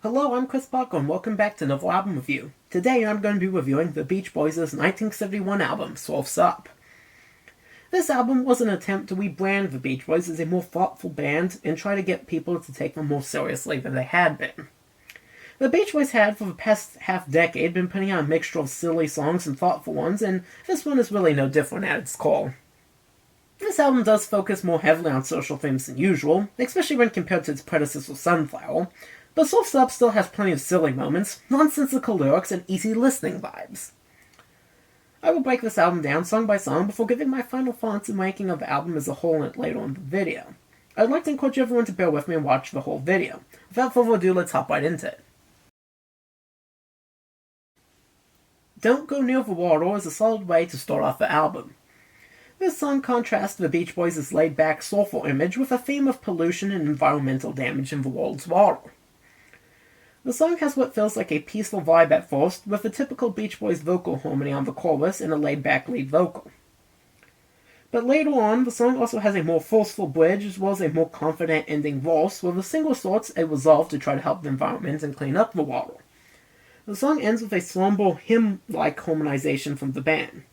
Hello, I'm Chris Bottger and welcome back to another album review. Today I'm going to be reviewing the Beach Boys' 1971 album, Surf's Up. This album was an attempt to rebrand the Beach Boys as a more thoughtful band and try to get people to take them more seriously than they had been. The Beach Boys had, for the past half-decade, been putting out a mixture of silly songs and thoughtful ones, and this one is really no different at its core. This album does focus more heavily on social themes than usual, especially when compared to its predecessor Sunflower, but Surf's Up still has plenty of silly moments, nonsensical lyrics, and easy listening vibes. I will break this album down song by song before giving my final thoughts and ranking of the album as a whole later in the video. I'd like to encourage everyone to bear with me and watch the whole video. Without further ado, let's hop right into it. Don't Go Near the Water is a solid way to start off the album. This song contrasts the Beach Boys' laid-back, soulful image with a theme of pollution and environmental damage in the world's water. The song has what feels like a peaceful vibe at first, with a typical Beach Boys vocal harmony on the chorus and a laid-back lead vocal. But later on, the song also has a more forceful bridge as well as a more confident ending verse, where the single starts a resolve to try to help the environment and clean up the water. The song ends with a somber, hymn-like harmonization from the band.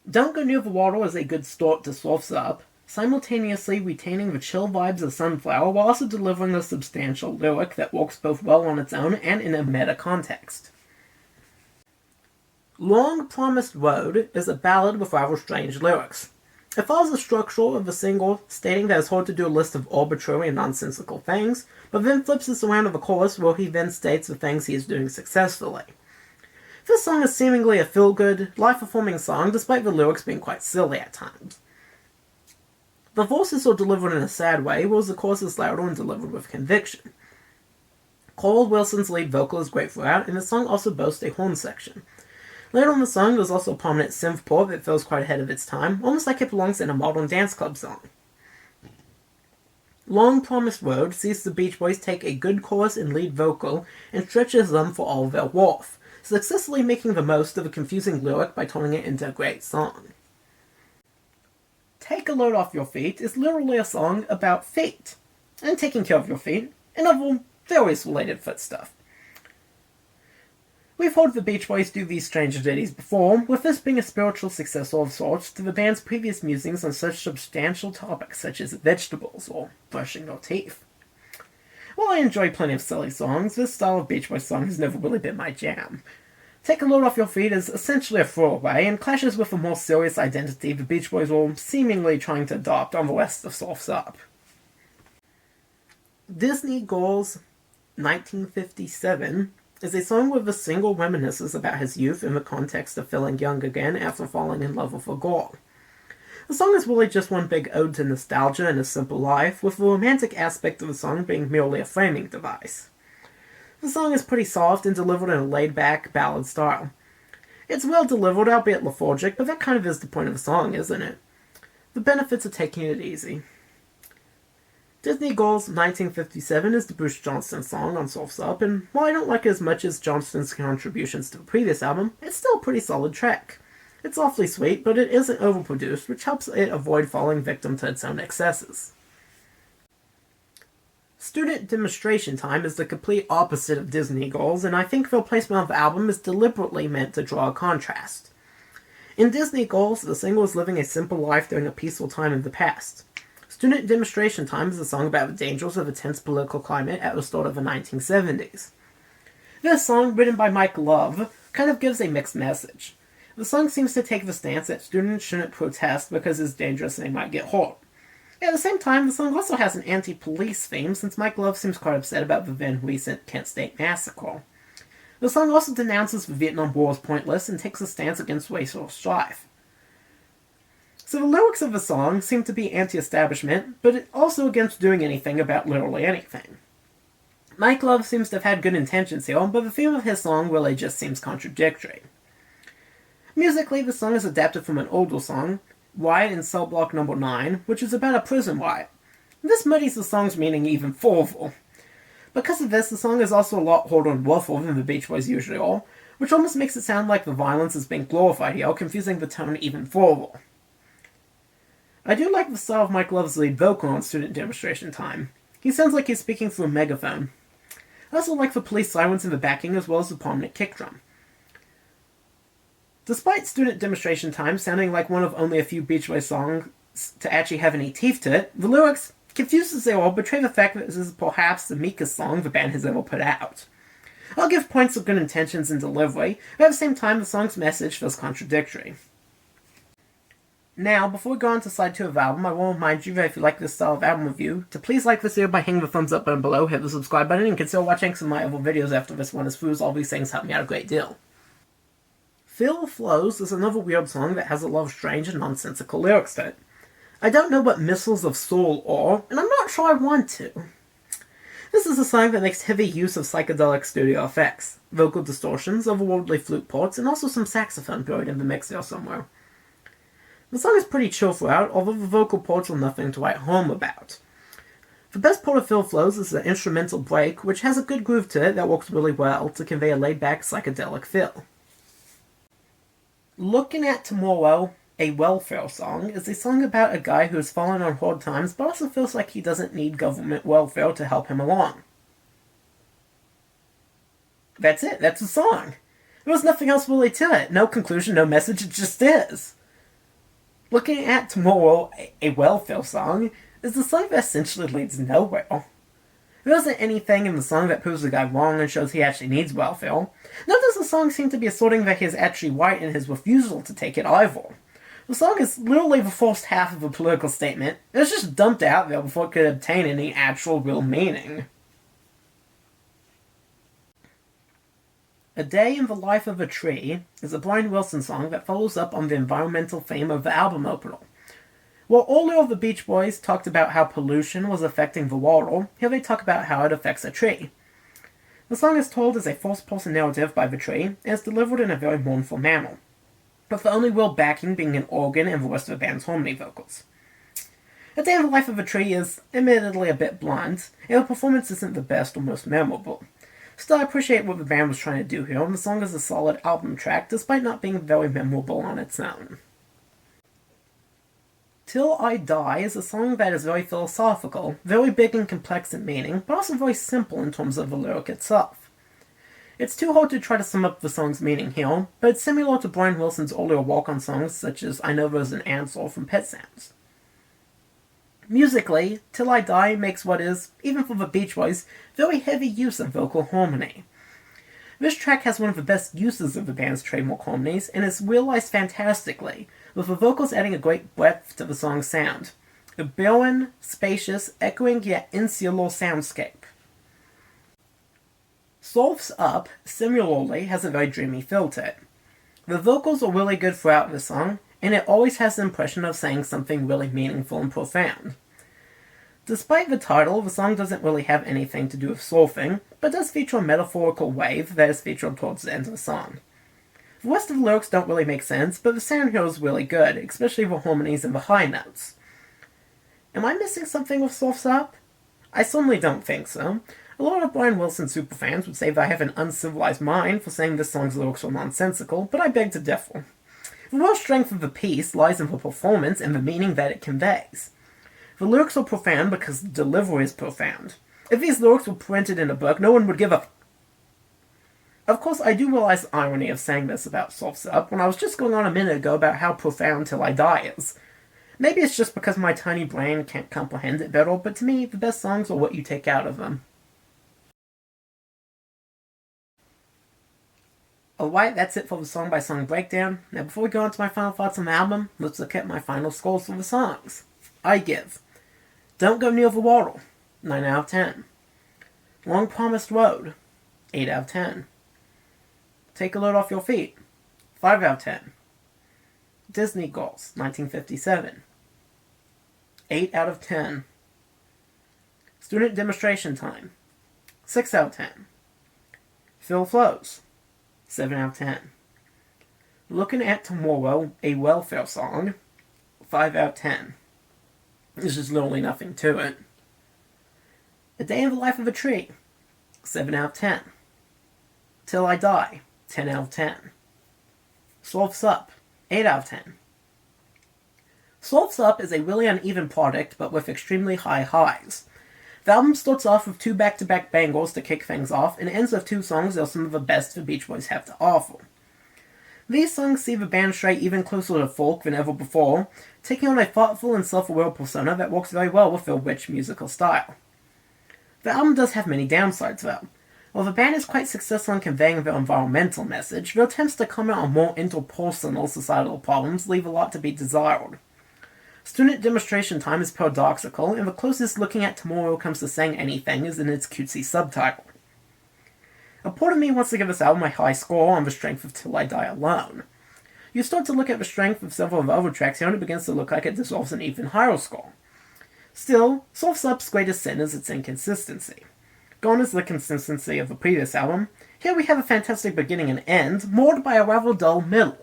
Don't Go Near the Water is a good start to Surf's Up, simultaneously retaining the chill vibes of Sunflower while also delivering a substantial lyric that works both well on its own and in a meta context. Long Promised Road is a ballad with rather strange lyrics. It follows the structure of the single, stating that it's hard to do a list of arbitrary and nonsensical things, but then flips this around to the chorus where he then states the things he is doing successfully. This song is seemingly a feel-good, life-affirming song, despite the lyrics being quite silly at times. The verses are delivered in a sad way, whereas the chorus is louder and delivered with conviction. Cole Wilson's lead vocal is great throughout, and the song also boasts a horn section. Later in the song, there's also a prominent synth part that feels quite ahead of its time, almost like it belongs in a modern dance club song. Long Promised Road sees the Beach Boys take a good chorus and lead vocal and stretches them for all their worth, successfully making the most of a confusing lyric by turning it into a great song. Take a Load Off Your Feet is literally a song about feet, and taking care of your feet, and other various related foot stuff. We've heard the Beach Boys do these strange ditties before, with this being a spiritual successor of sorts to the band's previous musings on such substantial topics such as vegetables or brushing your teeth. While I enjoy plenty of silly songs, this style of Beach Boys song has never really been my jam. Take a Load Off Your Feet is essentially a throwaway and clashes with a more serious identity the Beach Boys were seemingly trying to adopt on the rest of Surf's Up. Disney Girl's 1957 is a song where the singer reminisces about his youth in the context of feeling young again after falling in love with a girl. The song is really just one big ode to nostalgia and a simple life, with the romantic aspect of the song being merely a framing device. The song is pretty soft and delivered in a laid-back, ballad style. It's well delivered, albeit lethargic, but that kind of is the point of the song, isn't it? The benefits of taking it easy. Disney Girl's 1957 is the Bruce Johnston song on Surf's Up, and while I don't like it as much as Johnston's contributions to the previous album, it's still a pretty solid track. It's awfully sweet, but it isn't overproduced, which helps it avoid falling victim to its own excesses. Student Demonstration Time is the complete opposite of Disney Girls, and I think the placement of the album is deliberately meant to draw a contrast. In Disney Girls, the singer is living a simple life during a peaceful time in the past. Student Demonstration Time is a song about the dangers of a tense political climate at the start of the 1970s. This song, written by Mike Love, kind of gives a mixed message. The song seems to take the stance that students shouldn't protest because it's dangerous and they might get hurt. At the same time, the song also has an anti-police theme, since Mike Love seems quite upset about the then recent Kent State massacre. The song also denounces the Vietnam War as pointless and takes a stance against racial strife. So the lyrics of the song seem to be anti-establishment, but also against doing anything about literally anything. Mike Love seems to have had good intentions here, but the theme of his song really just seems contradictory. Musically, the song is adapted from an older song, Riot in Cell Block No. 9, which is about a prison riot. This muddies the song's meaning even further. Because of this, the song is also a lot harder and rougher than the Beach Boys usually are, which almost makes it sound like the violence is being glorified here, confusing the tone even further. I do like the style of Mike Love's lead vocal on Student Demonstration Time. He sounds like he's speaking through a megaphone. I also like the police sirens in the backing as well as the prominent kick drum. Despite Student Demonstration Time sounding like one of only a few Beach Boys songs to actually have any teeth to it, the lyrics, confused as they are, betray the fact that this is perhaps the meekest song the band has ever put out. I'll give points of good intentions and delivery, but at the same time the song's message feels contradictory. Now, before we go on to side 2 of the album, I want to remind you that if you like this style of album review, to please like this video by hitting the thumbs up button below, hit the subscribe button, and consider watching some of my other videos after this one, as all these things help me out a great deal. Feel Flows is another weird song that has a lot of strange and nonsensical lyrics to it. I don't know what Missiles of Soul are, and I'm not sure I want to. This is a song that makes heavy use of psychedelic studio effects, vocal distortions, otherworldly flute parts, and also some saxophone buried in the mix there somewhere. The song is pretty chill throughout, although the vocal parts are nothing to write home about. The best part of Feel Flows is the instrumental break, which has a good groove to it that works really well to convey a laid-back psychedelic feel. Looking at Tomorrow, a welfare song, is a song about a guy who has fallen on hard times but also feels like he doesn't need government welfare to help him along. That's it, that's the song. There was nothing else really to it. No conclusion, no message, it just is. Looking at Tomorrow, a welfare song, is the song that essentially leads nowhere. There isn't anything in the song that proves the guy wrong and shows he actually needs welfare. Nor does the song seem to be asserting that he is actually right in his refusal to take it either. The song is literally the first half of a political statement. It was just dumped out there before it could obtain any actual real meaning. A Day in the Life of a Tree is a Brian Wilson song that follows up on the environmental theme of the album opener. While earlier the Beach Boys talked about how pollution was affecting the water, here they talk about how it affects a tree. The song is told as a first-person narrative by the tree, and is delivered in a very mournful manner, with the only real backing being an organ and the rest of the band's harmony vocals. A Day in the Life of a Tree is admittedly a bit blunt, and the performance isn't the best or most memorable. Still, I appreciate what the band was trying to do here, and the song is a solid album track, despite not being very memorable on its own. Till I Die is a song that is very philosophical, very big and complex in meaning, but also very simple in terms of the lyric itself. It's too hard to try to sum up the song's meaning here, but it's similar to Brian Wilson's earlier walk-on songs such as I Know There's an Answer from Pet Sounds. Musically, Till I Die makes what is, even for the Beach Boys, very heavy use of vocal harmony. This track has one of the best uses of the band's trademark harmonies, and is realized fantastically, with the vocals adding a great breadth to the song's sound. A barren, spacious, echoing yet insular soundscape. Surf's Up, similarly, has a very dreamy feel to it. The vocals are really good throughout the song, and it always has the impression of saying something really meaningful and profound. Despite the title, the song doesn't really have anything to do with surfing, but does feature a metaphorical wave that is featured towards the end of the song. The rest of the lyrics don't really make sense, but the sound here is really good, especially the harmonies and the high notes. Am I missing something with Surf's Up? I certainly don't think so. A lot of Brian Wilson superfans would say that I have an uncivilized mind for saying this song's lyrics are nonsensical, but I beg to differ. The real strength of the piece lies in the performance and the meaning that it conveys. The lyrics are profound because the delivery is profound. If these lyrics were printed in a book, no one would give a Of course, I do realize the irony of saying this about Surf's Up when I was just going on a minute ago about how profound Till I Die is. Maybe it's just because my tiny brain can't comprehend it better, but to me, the best songs are what you take out of them. Alright, that's it for the song-by-song breakdown. Now before we go on to my final thoughts on the album, let's look at my final scores for the songs. I give Don't Go Near the Water, 9 out of 10. Long Promised Road, 8 out of 10. Take a Load Off Your Feet, 5 out of 10. Disney Girls, 1957, 8 out of 10. Student Demonstration Time, 6 out of 10. Feel Flows, 7 out of 10. Looking at Tomorrow, a welfare song, 5 out of 10. There's just literally nothing to it. A Day in the Life of a Tree, 7 out of 10. Till I Die, 10 out of 10. Surf's Up, 8 out of 10. Surf's Up is a really uneven product, but with extremely high highs. The album starts off with 2 back-to-back bangers to kick things off, and ends with 2 songs that are some of the best the Beach Boys have to offer. These songs see the band stray even closer to folk than ever before, taking on a thoughtful and self-aware persona that works very well with their rich musical style. The album does have many downsides, though. While the band is quite successful in conveying their environmental message, their attempts to comment on more interpersonal societal problems leave a lot to be desired. Student Demonstration Time is paradoxical, and the closest looking at tomorrow comes to saying anything is in its cutesy subtitle. A part of me wants to give this album a high score on the strength of Till I Die Alone. You start to look at the strength of several of the other tracks here, and it begins to look like it deserves an even higher score. Still, Surf's Up's greatest sin is its inconsistency. Gone is the consistency of the previous album. Here we have a fantastic beginning and end, moored by a rather dull middle.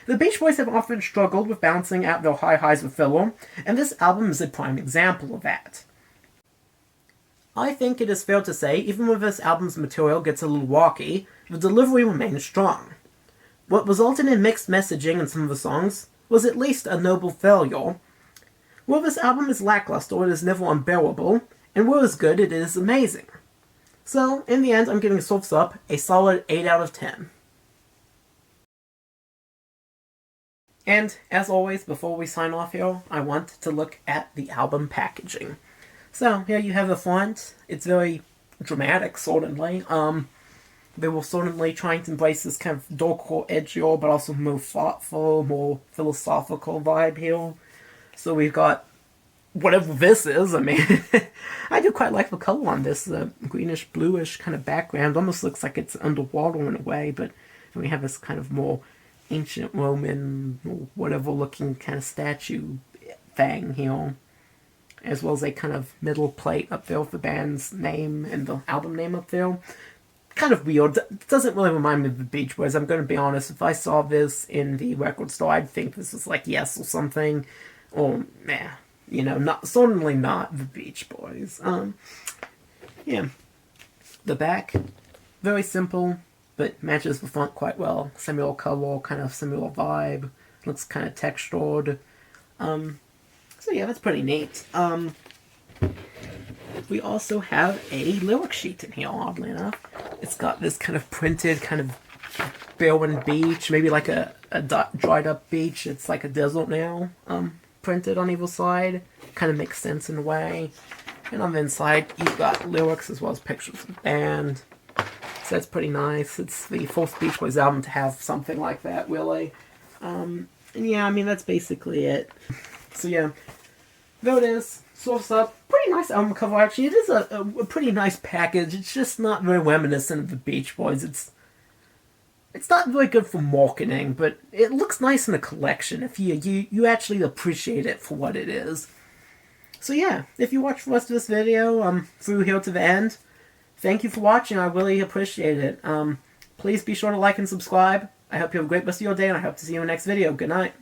The Beach Boys have often struggled with balancing out their high highs with filler, and this album is a prime example of that. I think it is fair to say, even when this album's material gets a little walky, the delivery remains strong. What resulted in mixed messaging in some of the songs was at least a noble failure. Where this album is lackluster, it is never unbearable, and where it is good, it is amazing. So, in the end, I'm giving Surf's Up a solid 8 out of 10. And, as always, before we sign off here, I want to look at the album packaging. So, here you have the font. It's very dramatic, certainly. They were certainly trying to embrace this kind of darker, edgier, but also more thoughtful, more philosophical vibe here. So we've got whatever this is. I mean, I do quite like the color on this. The greenish, bluish kind of background. Almost looks like it's underwater in a way, but we have this kind of more ancient Roman or whatever looking kind of statue thing here, as well as a kind of middle plate up there with the band's name and the album name up there. Kind of weird. It doesn't really remind me of the Beach Boys. I'm going to be honest. If I saw this in the record store, I'd think this was like Yes or something, or certainly not the Beach Boys. Yeah. The back, very simple, but matches the front quite well. Similar color, kind of similar vibe. Looks kind of textured. So yeah, that's pretty neat. We also have a lyric sheet in here, oddly enough. It's got this kind of printed, kind of barren beach, maybe like a dried up beach. It's like a desert now, printed on either side. Kind of makes sense in a way. And on the inside, you've got lyrics as well as pictures of the band. So that's pretty nice. It's the first Beach Boys album to have something like that, really. And yeah, I mean, that's basically it. So yeah, there it is. Surf's Up. Pretty nice album cover, actually. It is a pretty nice package. It's just not very reminiscent of the Beach Boys. It's not very good for marketing, but it looks nice in a collection if you actually appreciate it for what it is. So yeah, if you watch the rest of this video through here to the end, thank you for watching. I really appreciate it. Please be sure to like and subscribe. I hope you have a great rest of your day, and I hope to see you in the next video. Good night.